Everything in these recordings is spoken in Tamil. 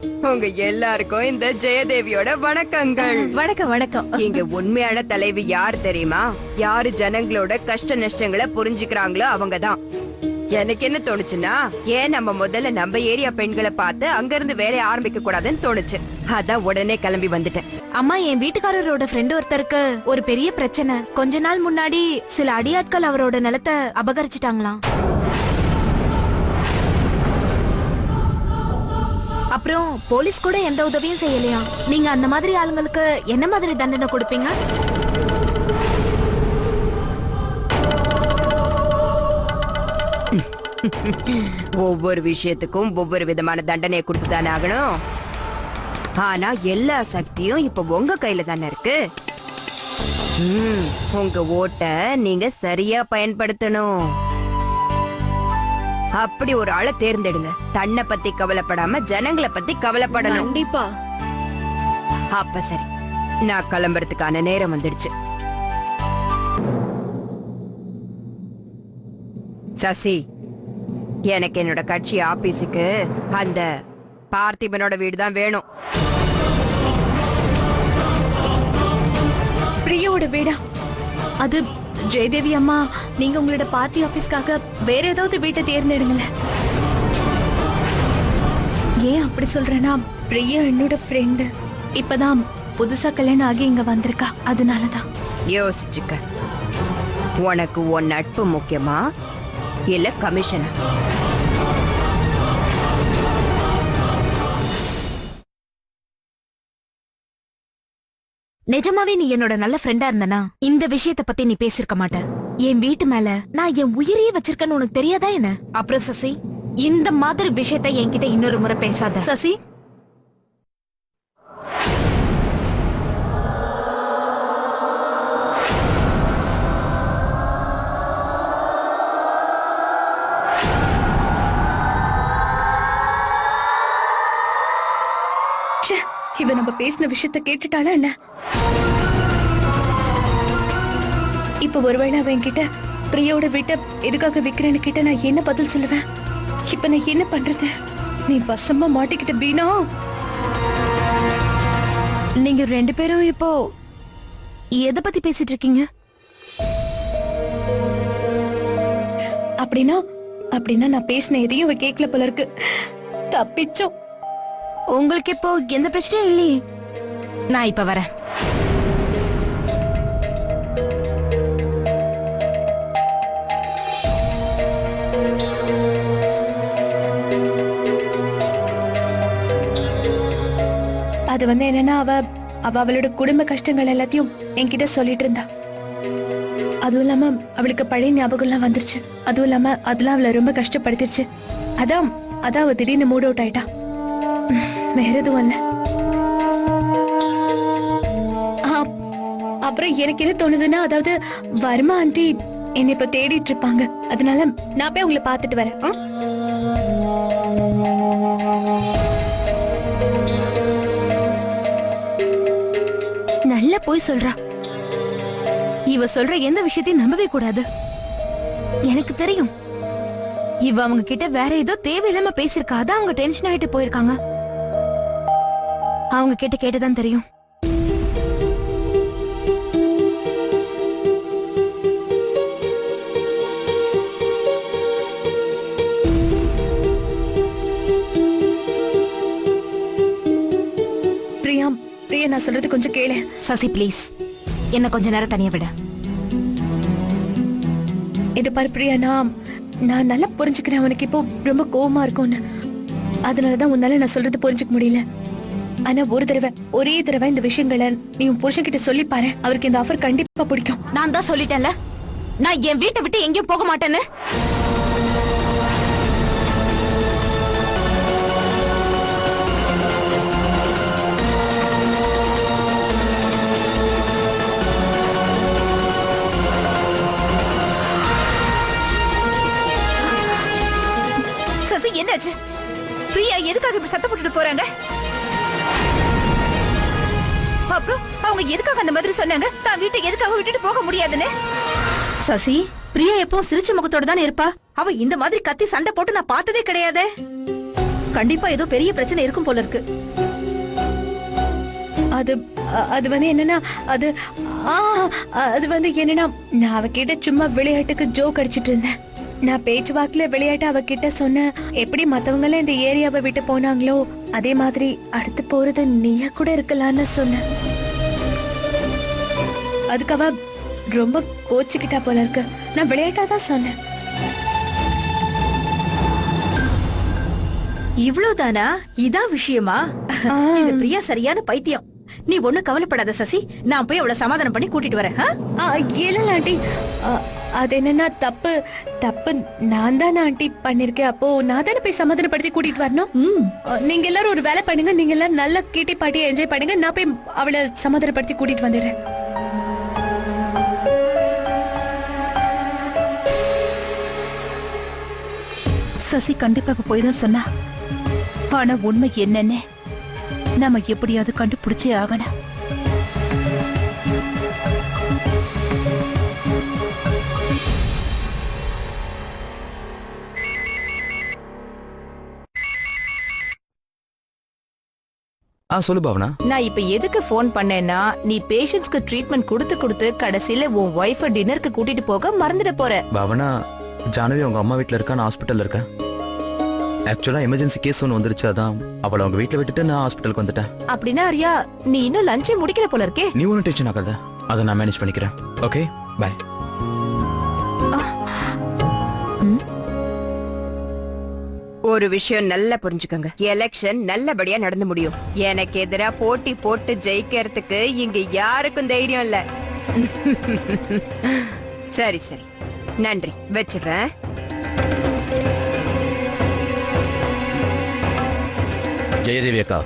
உங்க எல்லாருக்கும் இந்த ஜெயதேவியோட வணக்கங்கள். வணக்கம் வணக்கம். இங்க உண்மையான தலைவி யார் தெரியுமா? யாரு ஜனங்களோட கஷ்ட நஷ்டங்களை புரிஞ்சுக்கிறாங்களோ அவங்கதான். எனக்கு என்ன தோணுச்சுன்னா, ஏன் நம்ம முதல்ல நம்ம ஏரியா பெண்களை பார்த்து அங்க இருந்து வேலையை ஆரம்பிக்க கூடாதுன்னு தோணுச்சு. அதான் உடனே கிளம்பி வந்துட்டேன். அம்மா, என் வீட்டுக்காரரோட ஃப்ரெண்ட் ஒருத்தருக்கு ஒரு பெரிய பிரச்சனை. கொஞ்ச நாள் முன்னாடி சில அடியாட்கள் அவரோட நிலத்தை அபகரிச்சிட்டாங்களாம். அப்புறம் போலீஸ் கூட எந்த உதவியும் செய்யலையா. நீங்க அந்த மாதிரி ஆளுங்களுக்கு என்ன மாதிரி தண்டனை கொடுப்பீங்க? ஒவ்வொரு விஷயத்துக்கும் ஒவ்வொரு விதமான தண்டனையை கொடுத்துதானே ஆகணும். ஆனா எல்லா சக்தியும் இப்ப உங்க கையில தானே இருக்கு. உங்க ஓட்ட நீங்க சரியா பயன்படுத்தணும். அப்படி ஒரு ஆளை தேர்ந்தெடுங்க. தன்னை பத்தி கவலைப்படாம ஜனங்களை பத்தி கவலைப்படணும். கண்டிப்பா. அப்ப சரி, நான் கிளம்புறதுக்கான நேரம் வந்துடுச்சு. சசி, எனக்கு என்னோட கட்சி ஆபீஸுக்கு அந்த பார்த்திபனோட வீடு தான் வேணும். பிரியாவோட வீடா? அது ஜெயதேவி அம்மா, நீங்க உங்களோட பார்ட்டி ஆபீஸ்க்காக வேற ஏதாவது வீட்டை தேர்ந்தெடுங்களேன். ஏன் அப்படி சொல்றேன்னா, பிரியா என்னோட ஃப்ரெண்டு. இப்பதான் புதுசா கல்யாணம் ஆகி இங்க வந்திருக்கா, அதனாலதான். யோசிச்சுக்க. உனக்கு உன் நட்பு முக்கியமா இல்ல கமிஷனா? நிஜமாவே நீ என்னோட நல்ல ஃப்ரெண்டா இருந்தனா இந்த விஷயத்தை பத்தி நீ பேசிருக்க மாட்ட. என் வீட்டு மேல நான் என் உயிரையே வச்சிருக்கேன்னு உனக்கு தெரியாதா என்ன? அப்புறம் சசி, இந்த மாதிரி விஷயத்தை என்கிட்ட இன்னொரு முறை பேசாத. சசி, இவ நம்ம பேசின விஷயத்த கேட்டுட்டாளா என்ன? இப்ப ஒருவேளை அவன் கிட்ட பிரியோட வீட்டை எதுக்காக விக்கிறேன்னு கிட்ட நான் என்ன பதில் சொல்லுவேன்? இப்ப நான் என்ன பண்றது? நீ வசமா மாட்டிக்கிட்ட பீனா. நீங்க ரெண்டு பேரும் இப்போ எதை பத்தி பேசிட்டு இருக்கீங்க? அப்படின்னா நான் பேசின எதையும் அவ கேட்கல போல இருக்கு. தப்பிச்சோம். உங்களுக்கு இப்போ எந்த பிரச்சனையும் இல்லையே. நான் இப்ப வரேன். அது என்னன்னா, அவளோட குடும்ப கஷ்டங்கள் எல்லாத்தையும் என்கிட்ட சொல்லிட்டு இருந்தா. அதுவும் இல்லாம அவளுக்கு பழைய ஞாபகம் எல்லாம் வந்துருச்சு. அதுவும் இல்லாம அதெல்லாம் அவளை ரொம்ப கஷ்டப்படுத்திருச்சு. அதான் அவ திடீர்னு மூட் அவுட் ஆயிட்டா. வேற எதுவும் இல்ல. அப்புறம் எனக்கு என்ன தோணுதுன்னா, அதாவது வர்மா ஆண்டி என்னை இப்ப தேடிட்டு இருப்பாங்க. அதனால நான் போய் உங்களை பாத்துட்டு வரேன். நல்ல போய் சொல்றா. இவ சொல்ற எந்த விஷயத்தையும் நம்பவே கூடாது. எனக்கு தெரியும், இவ அவங்க கிட்ட வேற ஏதோ தேவையில்லாம பேசிருக்கா. அதான் அவங்க டென்ஷன் ஆயிட்டு போயிருக்காங்க. அவங்க கிட்ட கேட்டுதான் தெரியும். பிரியா, நான் சொல்றது கொஞ்சம் கேளு. சசி ப்ளீஸ், என்ன கொஞ்ச நேரம் தனியா விட. இது பாரு பிரியா, நான் நல்லா புரிஞ்சுக்கிறேன். அவனுக்கு இப்போ ரொம்ப கோவமா இருக்கும்னு. அதனாலதான் உன்னால நான் சொல்றது புரிஞ்சுக்க முடியல. ஆனா ஒரே தடவை இந்த விஷயங்களை நீ உன் புருஷன் கிட்ட சொல்லி பாரு. அவருக்கு இந்த ஆஃபர் கண்டிப்பா பிடிக்கும். நான் தான் சொல்லிட்டேன்ல, நான் என் வீட்டை விட்டு எங்கேயும் போக மாட்டேன்னு. சசி, என்னாச்சு? பிரியா எதுக்காக இப்படி சத்தம் போட்டுட்டு போறாங்க? அப்புறம் அவங்க எதுக்காக அந்த மாதிரி சொன்னாங்க? தான் வீட்டை எதுக்காக விட்டுட்டு போக முடியாதுன்னு? சசி, பிரியா எப்போ சிரிச்ச முகத்தோட தானே இருப்பா. அவ இந்த மாதிரி கத்தி சண்டை போட்டு நான் பார்த்ததே கிடையாது. கண்டிப்பா ஏதோ பெரிய பிரச்சனை இருக்கும் போல இருக்கு. அது அது வந்து என்னன்னா அது ஆ, அது வந்து என்னன்னா நான் அவகிட்ட சும்மா விளையாட்டுக்கு ஜோக் அடிச்சிட்டு இருந்தேன். நான் பேச்சு வாக்குல விளையாட்டு அவகிட்ட சொன்னேன், எப்படி மத்தவங்க எல்லாம் இந்த ஏரியாவை விட்டு போனாங்களோ அதே மாதிரி அடுத்து போறது நீயா கூட இருக்கலாம்னு சொன்னேன். அதுக்கு அவ ரொம்ப கோச்சுக்கிட்டா போல இருக்கு. நான் விளையாட்டா தான் சொன்னேன். இவ்வளவுதானா? இதான் விஷயமா? இந்த பிரியா சரியான பைத்தியம். நீ ஒண்ணு கவலைப்படாத சசி, நான் போய் அவளை சமாதானம் பண்ணி கூட்டிட்டு வரேன். இல்ல ஆண்டி, அது என்னன்னா தப்பு தப்பு நான் தானே ஆண்டி பண்ணிருக்கேன். அப்போ நான் தானே போய் சமாதானப்படுத்தி கூட்டிட்டு வரணும். நீங்க எல்லாரும் ஒரு வேலை பண்ணுங்க, நீங்க எல்லாரும் நல்லா கீட்டி பாட்டி என்ஜாய் பண்ணுங்க, நான் போய் அவளை சமாதானப்படுத்தி கூட்டிட்டு வந்துடுறேன். சசி கண்டிப்பா இப்ப போய் தான் சொன்னா. ஆனா உண்மை என்னன்னு நாம எப்படியாவது கண்டுபிடிச்சே ஆகணும். சொல்லு பாவனா. நான் இப்ப எதுக்கு போன் பண்ணேன்னா, நீ பேஷண்ட்ஸ்க்கு ட்ரீட்மெண்ட் கொடுத்து கடைசியில உன் ஒய்ஃப டின்னருக்கு கூட்டிட்டு போக மறந்துட போற. பாவனா, ஜானவி உங்க அம்மா வீட்ல இருக்கா, நான் ஹாஸ்பிட்டல்ல இருக்கேன். ஆக்சுவலா எமர்ஜென்சி கேஸ் ஒன்று வந்துருச்சு, அதான் அவளை அவங்க வீட்ல விட்டுட்டு நான் ஹாஸ்பிட்டலுக்கு வந்துட்டேன். அப்படின்னா அரியா, நீ இன்னும் லஞ்சே முடிக்கிற போல இருக்கே. நீ ஒன்றும் டென்ஷன் ஆகாத, அதை நான் மேனேஜ் பண்ணிக்கிறேன். Okay, bye. ஒரு விஷயம் நல்லா புரிஞ்சுக்கங்க, எலெக்ஷன் நல்லபடியா நடந்து முடியும். எனக்கு எதிரா போட்டி போட்டு ஜெயிக்கிறதுக்கு இங்க யாருக்கும் தைரியம் இல்ல. சரி சரி, நன்றி, வச்சிடுறேன். ஜெயதேவி அக்கா,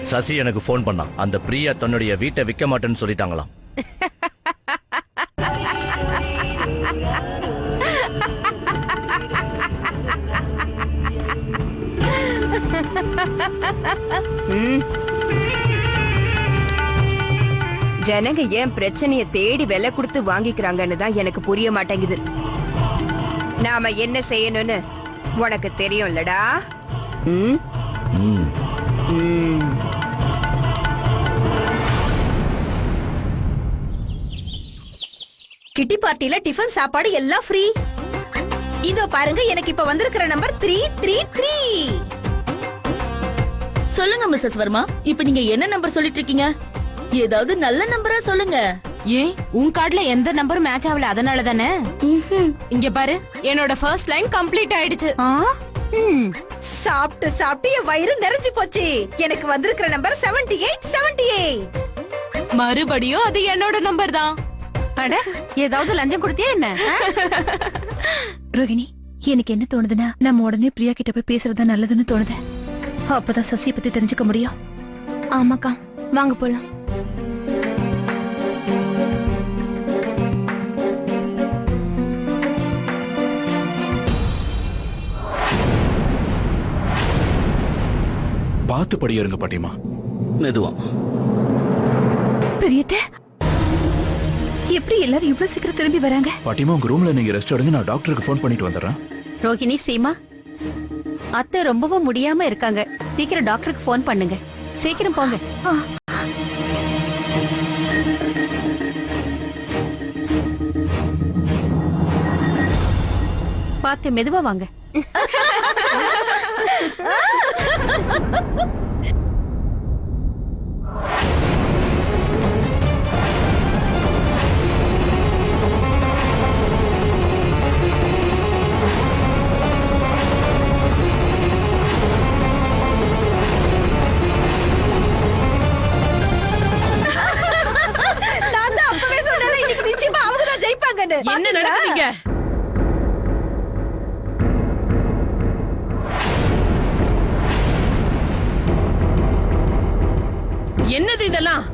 சசி எனக்கு போன் பண்ணா. அந்த பிரியா தன்னுடைய வீட்டை விற்க மாட்டேன்னு சொல்லிட்டாங்களாம். ஜனங்க ஏன் பிரச்சனைய தேடி விலை கொடுத்து வாங்கிக்கிறாங்கன்னு தான் எனக்கு புரிய மாட்டேங்குது. நாம என்ன செய்யணும்னு உனக்கு தெரியும்லடா. கிட்டி பார்ட்டில டிஃபன் சாப்பாடு எல்லாம் ஃப்ரீ. இதோ பாருங்க, எனக்கு இப்ப வந்திருக்கிற நம்பர் 333. சொல்லுங்க மிஸ்ஸஸ் வர்மா, இப்ப நீங்க என்ன நம்பர் சொல்லிட்டு இருக்கீங்க? ஏதாவது நல்ல நம்பரா சொல்லுங்க. ஏன் உன் கார்டுல எந்த நம்பரும் மேட்ச் ஆகல, அதனால தானே. இங்க பாரு, என்னோட ஃபர்ஸ்ட் லைன் கம்ப்ளீட் ஆயிடுச்சு. சாப்பிட்டு சாப்பிட்டு என் வயிறு நிறைஞ்சு போச்சு. எனக்கு வந்திருக்கிற நம்பர் 78. மறுபடியும் அது என்னோட நம்பர் தான். அட, ஏதாவது லஞ்சம் கொடுத்தியா என்ன? ரோகிணி, எனக்கு என்ன தோணுதுன்னா, நம்ம உடனே பிரியா கிட்ட போய் பேசுறது நல்லதுன்னு தோணுது. அப்பதான் சசி பத்தி தெரிஞ்சுக்க முடியும். ஆமாக்கா, வாங்க போலாம். பார்த்து படியருங்க பாட்டிமா. மெதுவா. பெரியதே, எப்படி எல்லாரும் இவ்வளவு சீக்கிரம் திரும்பி வராங்க? பாட்டிமா, உங்க ரூம்ல நீங்க ரெஸ்ட் எடுங்க, நான் டாக்டருக்கு ஃபோன் பண்ணிட்டு வந்துடுறேன். ரோஹிணி, சீமா, அத்தை ரொம்பவும் முடியாம இருக்காங்க. சீக்கிரம் டாக்டருக்கு ஃபோன் பண்ணுங்க. சீக்கிரம் போங்க. பார்த்து மெதுவா வாங்க. நான் தான் அப்பவே சொன்னேன், இன்னைக்கு நிச்சயமா அவங்க தான் ஜெயிப்பாங்கன்னு. என்ன நடக்குதுங்க? என்னது இதெல்லாம்?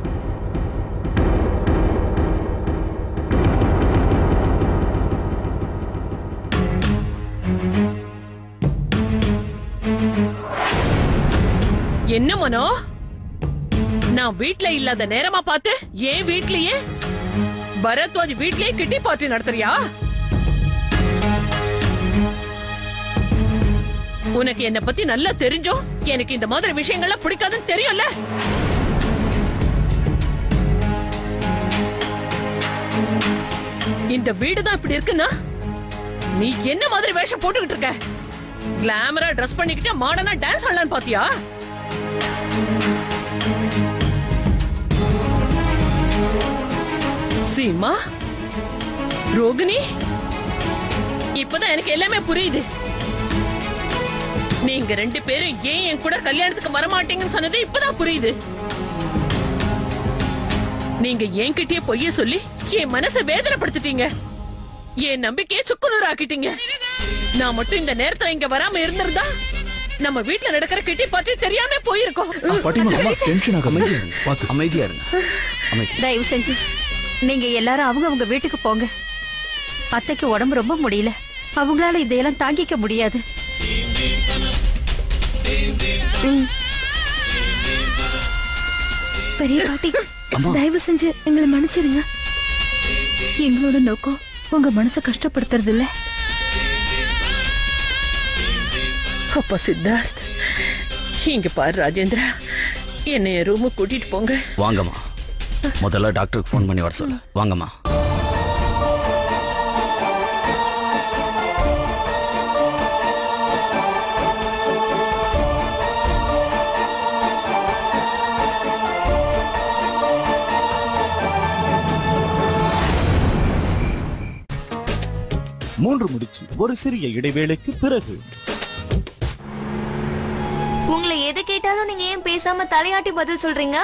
என்ன மனோ, நான் வீட்ல இல்லாத நேரமா பார்த்து ஏன் வீட்லயே பரத்வாஜ் வீட்லயே கிட்டி பார்ட்டி நடத்துறியா? உனக்கு என்ன பத்தி நல்லா தெரிஞ்சோ எனக்கு இந்த மாதிரி விஷயங்கள்லாம் பிடிக்காதுன்னு தெரியும்ல. இந்த வீடுதான் இப்படி இருக்குன்னா நீ என்ன மாதிரி வேஷம் போட்டுக்கிட்டு இருக்க? கிளாமரா ட்ரெஸ் பண்ணிக்கிட்டு மாடர்னா டான்ஸ் ஆடலான்னு பாத்தியா? சீமா, ரோகிணி, இப்பதான் எனக்கு எல்லாமே புரியுது. நீங்க 2 பேரும் ஏன் என் கூட கல்யாணத்துக்கு வரமாட்டீங்கன்னு சொன்னது இப்பதான் புரியுது. நீங்க என்கிட்டயே பொய்ய சொல்லி என் மனசை வேதனைப்படுத்திட்டீங்க. என் நம்பிக்கையை சுக்குநூறு ஆக்கிட்டீங்க. நான் மட்டும் இந்த நேரத்துல இங்க வராம இருந்திருந்தா நம்ம வீட்டுல நடக்கிற கிட்டி பத்தி தெரியாம போயிருக்கோம். பாட்டிமா அம்மா டென்ஷன் ஆகாம பாத்து அமைதியா இருங்க. தயவு செஞ்சு நீங்க எல்லாரும் அவங்க வீட்டுக்கு போங்க. அத்தைக்கு உடம்பு ரொம்ப முடியல, அவங்களால இதையெல்லாம் தாங்கிக்க முடியாது. பெரிய பாட்டி, தயவு செஞ்சு எங்களை மன்னிச்சிருங்க. எங்களோட நோக்கம் உங்க மனசை கஷ்டப்படுத்துறது இல்ல. அப்பா சித்தார்த், இங்க பாரு ராஜேந்திரா, என்னைய ரூமுக்கு கூட்டிட்டு போங்க. வாங்கம்மா, முதல்ல டாக்டருக்கு ஃபோன் பண்ணி வர சொல்லு. வாங்கம்மா. மூன்று முடிச்சு ஒரு சிறிய இடைவேளைக்கு பிறகு. உங்களை எது கேட்டாலும் நீங்க ஏன் பேசாம தலையாட்டி பதில் சொல்றீங்க?